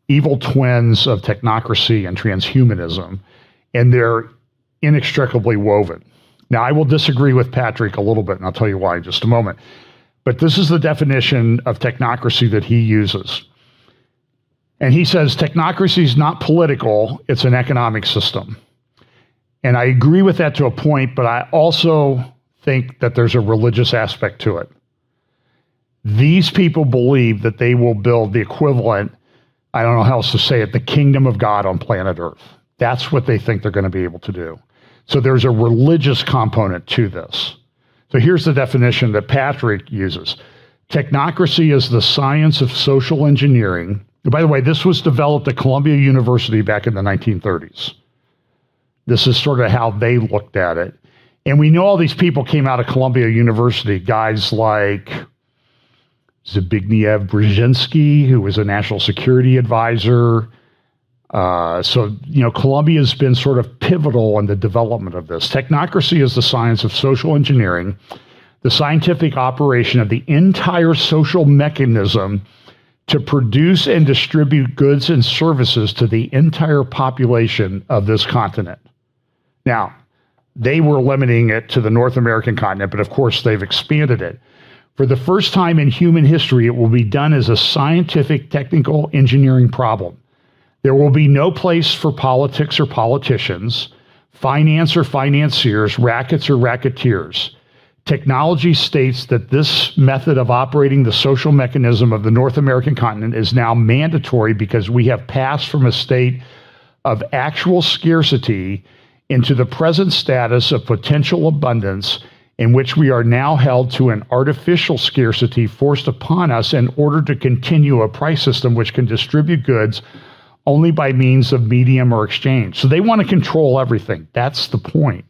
evil twins of technocracy and transhumanism, and they're inextricably woven. Now, I will disagree with Patrick a little bit, and I'll tell you why in just a moment. But this is the definition of technocracy that he uses. And he says technocracy is not political, it's an economic system. And I agree with that to a point, but I also think that there's a religious aspect to it. These people believe that they will build the equivalent, I don't know how else to say it, the kingdom of God on planet Earth. That's what they think they're going to be able to do. So there's a religious component to this. So here's the definition that Patrick uses. Technocracy is the science of social engineering. By the way, this was developed at Columbia University back in the 1930s. This is sort of how they looked at it. And we know all these people came out of Columbia University, guys like Zbigniew Brzezinski, who was a national security advisor. So, Columbia has been sort of pivotal in the development of this. Technocracy is the science of social engineering, the scientific operation of the entire social mechanism to produce and distribute goods and services to the entire population of this continent. Now, they were limiting it to the North American continent, but of course they've expanded it. For the first time in human history, it will be done as a scientific, technical engineering problem. There will be no place for politics or politicians, finance or financiers, rackets or racketeers. Technology states that this method of operating the social mechanism of the North American continent is now mandatory because we have passed from a state of actual scarcity into the present status of potential abundance, in which we are now held to an artificial scarcity forced upon us in order to continue a price system which can distribute goods only by means of medium or exchange. So they want to control everything. That's the point.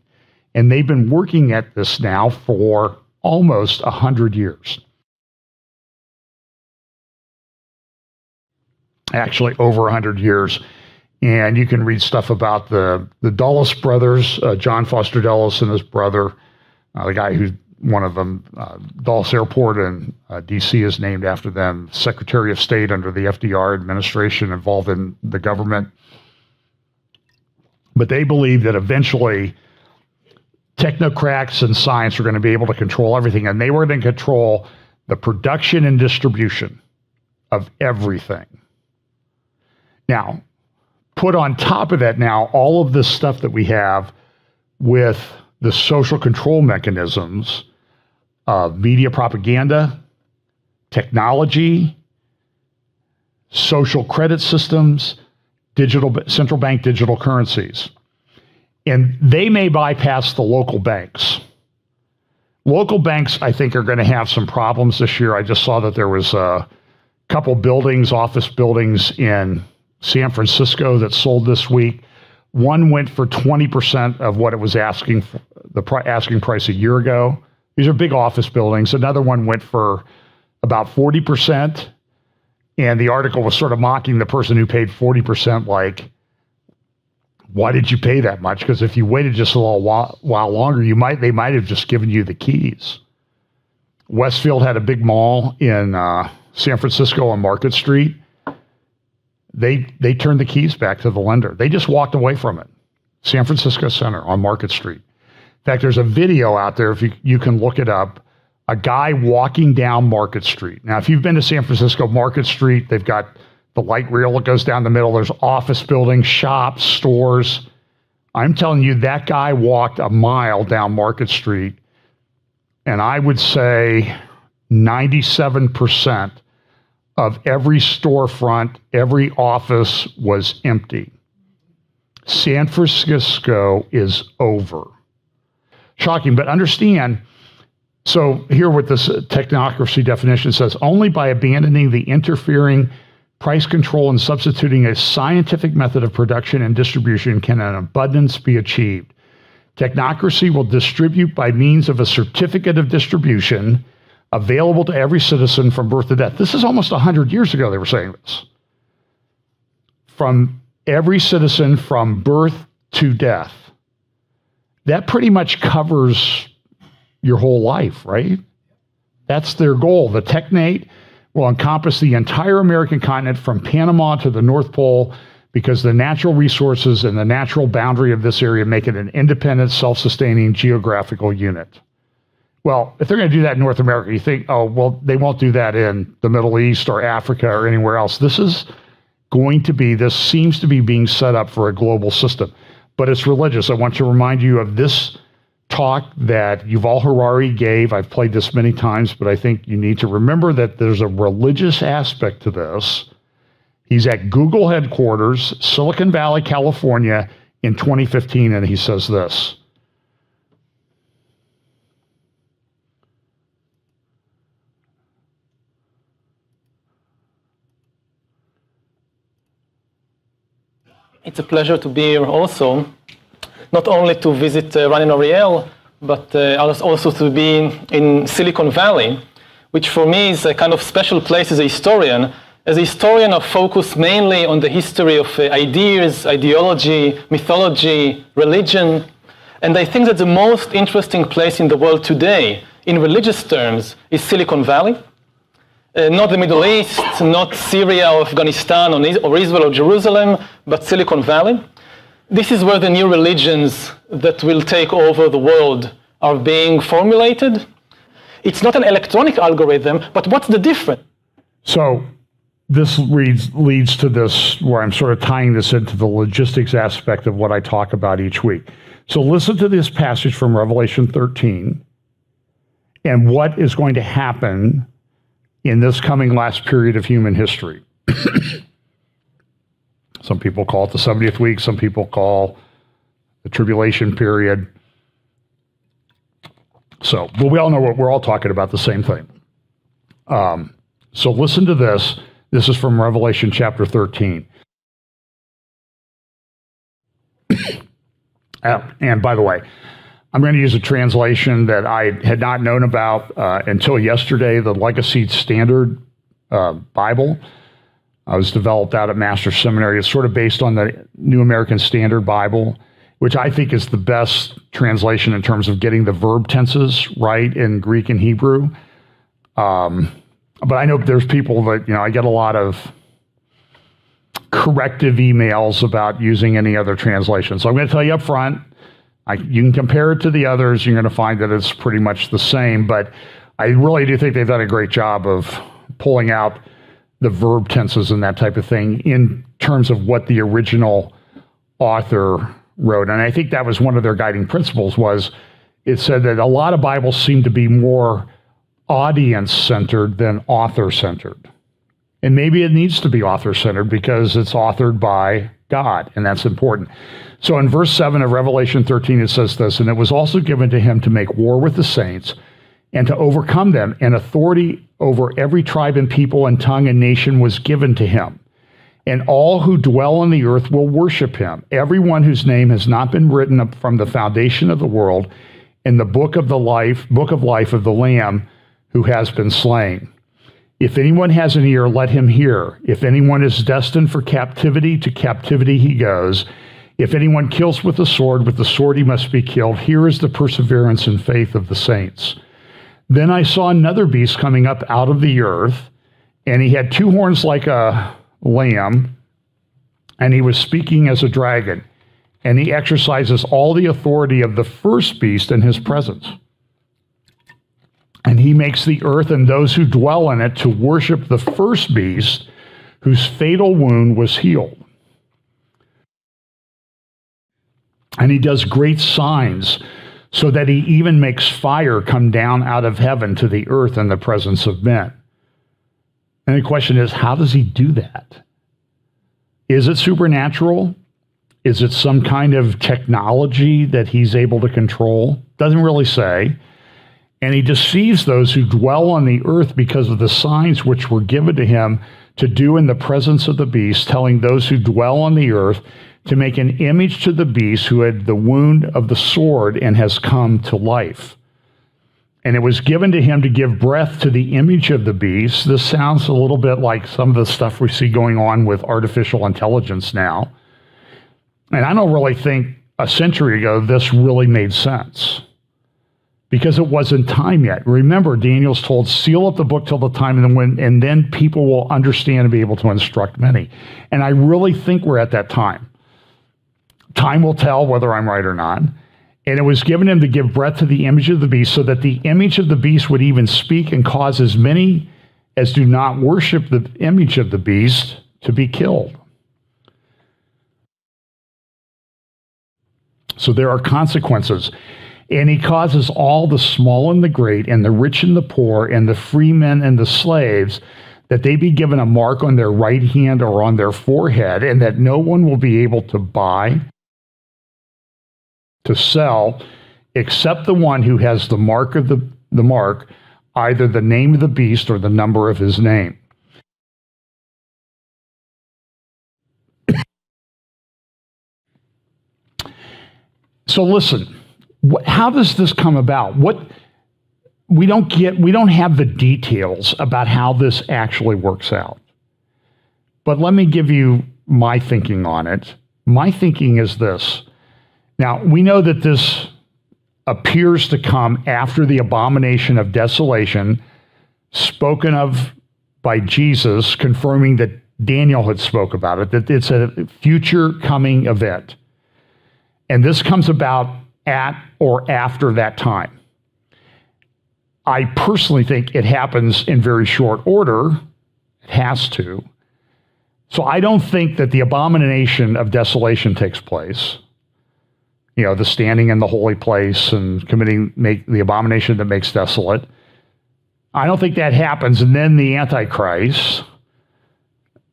And they've been working at this now for almost 100 years. Actually, over 100 years. And you can read stuff about the Dulles brothers, John Foster Dulles and his brother, the guy who's one of them, Dulles Airport in D.C. is named after them, Secretary of State under the FDR administration involved in the government. But they believe that eventually technocrats and science are going to be able to control everything, and they were going to control the production and distribution of everything. Now, put on top of that now all of this stuff that we have with the social control mechanisms of media propaganda, technology, social credit systems, digital central bank digital currencies. And they may bypass the local banks. Local banks, I think, are going to have some problems this year. I just saw that there was a couple buildings, office buildings in San Francisco that sold this week. One went for 20% of what it was asking for, the asking price a year ago. These are big office buildings. Another one went for about 40%. And the article was sort of mocking the person who paid 40%, like, why did you pay that much? Because if you waited just a little while longer, they might have just given you the keys. Westfield had a big mall in San Francisco on Market Street. They turned the keys back to the lender. They just walked away from it. San Francisco Center on Market Street. In fact, there's a video out there, if you can look it up, a guy walking down Market Street. Now, if you've been to San Francisco Market Street, they've got the light rail that goes down the middle. There's office buildings, shops, stores. I'm telling you, that guy walked a mile down Market Street, and I would say 97% of every storefront, every office was empty. San Francisco is over. Shocking, but understand, so here what this technocracy definition says, only by abandoning the interfering price control and substituting a scientific method of production and distribution can an abundance be achieved. Technocracy will distribute by means of a certificate of distribution available to every citizen from birth to death. This is almost 100 years ago they were saying this. From every citizen from birth to death. That pretty much covers your whole life, right? That's their goal. The technate will encompass the entire American continent from Panama to the North Pole, because the natural resources and the natural boundary of this area make it an independent, self-sustaining geographical unit. Well, if they're going to do that in North America, you think, oh, well, they won't do that in the Middle East or Africa or anywhere else. This seems to be being set up for a global system, but it's religious. I want to remind you of this talk that Yuval Harari gave. I've played this many times, but I think you need to remember that there's a religious aspect to this. He's at Google headquarters, Silicon Valley, California, in 2015, and he says this. It's a pleasure to be here also, not only to visit Ran and Ariel, but also to be in Silicon Valley, which for me is a kind of special place as a historian. As a historian, I focus mainly on the history of ideas, ideology, mythology, religion, and I think that the most interesting place in the world today, in religious terms, is Silicon Valley. Not the Middle East, not Syria or Afghanistan or Israel or Jerusalem, but Silicon Valley. This is where the new religions that will take over the world are being formulated. It's not an electronic algorithm, but what's the difference? So this leads to this, where I'm sort of tying this into the logistics aspect of what I talk about each week. So listen to this passage from Revelation 13 and what is going to happen in this coming last period of human history. Some people call it the 70th week. Some people call the tribulation period. So, but we all know what we're all talking about, the same thing. So listen to this. This is from Revelation chapter 13. And by the way, I'm going to use a translation that I had not known about until yesterday, the Legacy Standard Bible. It was developed out at Master's Seminary. It's sort of based on the New American Standard Bible, which I think is the best translation in terms of getting the verb tenses right in Greek and Hebrew. But I know there's people that, I get a lot of corrective emails about using any other translation. So I'm going to tell you up front, you can compare it to the others. You're going to find that it's pretty much the same, but I really do think they've done a great job of pulling out the verb tenses and that type of thing in terms of what the original author wrote. And I think that was one of their guiding principles. Was it said that a lot of Bibles seem to be more audience-centered than author-centered. And maybe it needs to be author-centered because it's authored by God, and that's important. So in verse 7 of Revelation 13, it says this, "And it was also given to him to make war with the saints and to overcome them, and authority over every tribe and people and tongue and nation was given to him. And all who dwell on the earth will worship him, everyone whose name has not been written up from the foundation of the world in the book of life of the Lamb who has been slain. If anyone has an ear, let him hear. If anyone is destined for captivity, to captivity he goes. If anyone kills with the sword he must be killed. Here is the perseverance and faith of the saints. Then I saw another beast coming up out of the earth, and he had two horns like a lamb, and he was speaking as a dragon, and he exercises all the authority of the first beast in his presence. And he makes the earth and those who dwell in it to worship the first beast whose fatal wound was healed. And he does great signs, so that he even makes fire come down out of heaven to the earth in the presence of men." And the question is, how does he do that? Is it supernatural? Is it some kind of technology that he's able to control? Doesn't really say. And he deceives those who dwell on the earth because of the signs which were given to him to do in the presence of the beast, telling those who dwell on the earth to make an image to the beast who had the wound of the sword and has come to life. And it was given to him to give breath to the image of the beast. This sounds a little bit like some of the stuff we see going on with artificial intelligence now. And I don't really think a century ago this really made sense. because it wasn't time yet. Remember, Daniel's told, seal up the book till the time, and then people will understand and be able to instruct many. And I really think we're at that time. Time will tell whether I'm right or not. And it was given him to give breath to the image of the beast, so that the image of the beast would even speak and cause as many as do not worship the image of the beast to be killed. So there are consequences. And he causes all the small and the great, and the rich and the poor, and the free men and the slaves, that they be given a mark on their right hand or on their forehead, and that no one will be able to buy, to sell, except the one who has the mark of the mark, either the name of the beast or the number of his name. So listen. How does this come about? We don't have the details about how this actually works out. But let me give you my thinking on it. My thinking is this. Now, we know that this appears to come after the abomination of desolation spoken of by Jesus, confirming that Daniel had spoke about it, that it's a future coming event. And this comes about at or after that time. I personally think it happens in very short order. It has to. So I don't think that the abomination of desolation takes place. You know, the standing in the holy place and make the abomination that makes desolate. I don't think that happens. And then the Antichrist,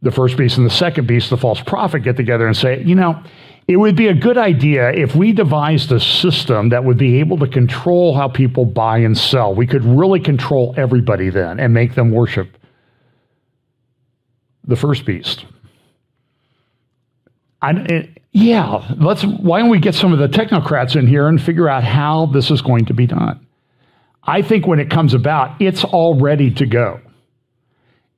the first beast and the second beast, the false prophet, get together and say, it would be a good idea if we devised a system that would be able to control how people buy and sell. We could really control everybody then and make them worship the first beast. Why don't we get some of the technocrats in here and figure out how this is going to be done? I think when it comes about, it's all ready to go.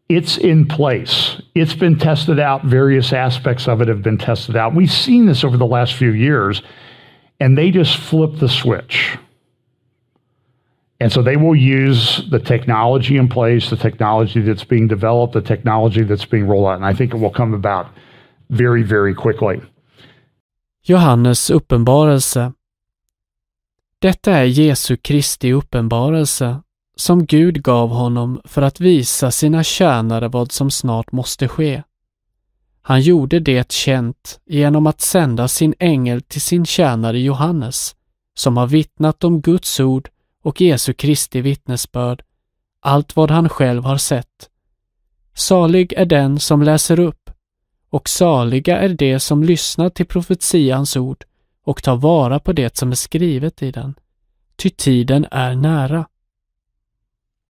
It's in place. It's been tested out. Various aspects of it have been tested out. We've seen this over the last few years, and they just flip the switch. And so they will use the technology in place, the technology that's being developed, the technology that's being rolled out, and I think it will come about very, very quickly. Johannes uppenbarelse. Detta är Jesu Kristi uppenbarelse, som Gud gav honom för att visa sina tjänare vad som snart måste ske. Han gjorde det känt genom att sända sin ängel till sin tjänare Johannes, som har vittnat om Guds ord och Jesu Kristi vittnesbörd, allt vad han själv har sett. Salig är den som läser upp, och saliga är de som lyssnar till profetians ord och tar vara på det som är skrivet i den, ty tiden är nära.